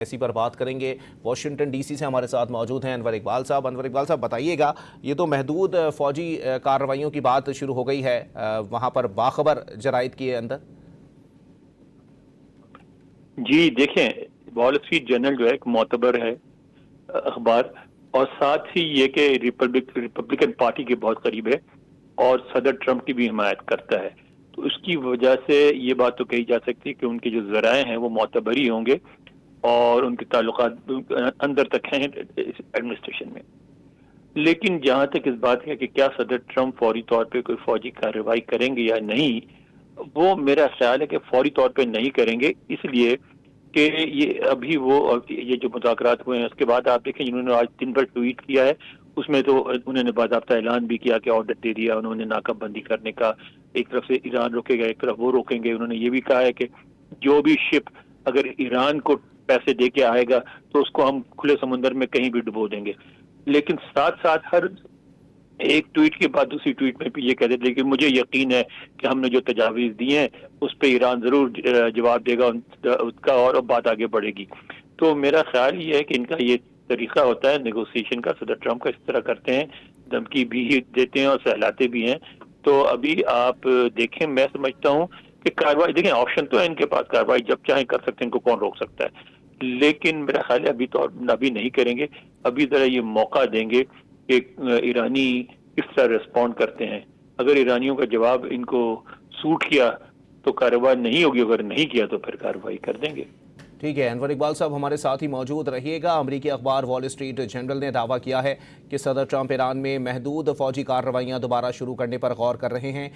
इसी पर बात करेंगे। वॉशिंगटन डीसी से हमारे साथ मौजूद हैं अनवर इकबाल साहब। अनवर इकबाल साहब, बताइएगा, ये तो महदूद फौजी कार्रवाइयों की बात शुरू हो गई है वहाँ पर बाखबर जराइद के अंदर। जी देखें, वॉल स्ट्रीट जर्नल जो है एक मोतबर है अखबार, और साथ ही ये कि रिपब्लिकन पार्टी के बहुत करीब है और सदर ट्रंप की भी हिमायत करता है। तो उसकी वजह से ये बात तो कही जा सकती है कि उनके जो ज़राए हैं वो मोतबर ही होंगे और उनके ताल्लुकात अंदर तक हैं एडमिनिस्ट्रेशन में। लेकिन जहां तक इस बात है कि क्या सदर ट्रंप फौरी तौर पे कोई फौजी कार्रवाई करेंगे या नहीं, वो मेरा ख्याल है कि फौरी तौर पे नहीं करेंगे, इसलिए कि ये अभी ये जो मुज़ाकरात हुए हैं उसके बाद आप देखें जिन्होंने आज दिन भर ट्वीट किया है उसमें तो उन्होंने बाज़ाब्ता ऐलान भी किया कि ऑर्डर दे दिया उन्होंने नाकाबंदी करने का। एक तरफ से ईरान रोकेगा, एक तरफ वो रोकेंगे। उन्होंने ये भी कहा है कि जो भी शिप अगर ईरान को पैसे दे के आएगा तो उसको हम खुले समुद्र में कहीं भी डुबो देंगे। लेकिन साथ साथ हर एक ट्वीट के बाद दूसरी ट्वीट में भी ये कह देते हैं कि मुझे यकीन है कि हमने जो तजावीज़ दी हैं उस पर ईरान ज़रूर जवाब देगा उसका और बात आगे बढ़ेगी। तो मेरा ख्याल ये है कि इनका ये तरीका होता है नेगोशिएशन का, सदर ट्रंप का इस तरह करते हैं, धमकी भी देते हैं और सहलाते भी हैं। तो अभी आप देखें, मैं समझता हूँ कि कार्रवाई, देखें ऑप्शन तो है इनके पास, कार्रवाई जब चाहे कर सकते हैं, इनको कौन रोक सकता है। लेकिन मेरा ख्याल है अभी नहीं करेंगे, अभी जरा ये मौका देंगे कि ईरानी किस तरह रिस्पॉन्ड करते हैं। अगर ईरानियों का जवाब इनको सूट किया तो कार्रवाई नहीं होगी, अगर नहीं किया तो फिर कार्रवाई कर देंगे। ठीक है, अनवर इकबाल साहब हमारे साथ ही मौजूद रहिएगा। अमरीकी अखबार वॉल स्ट्रीट जर्नल ने दावा किया है कि सदर ट्रंप ईरान में महदूद फौजी कार्रवाइयां दोबारा शुरू करने पर गौर कर रहे हैं।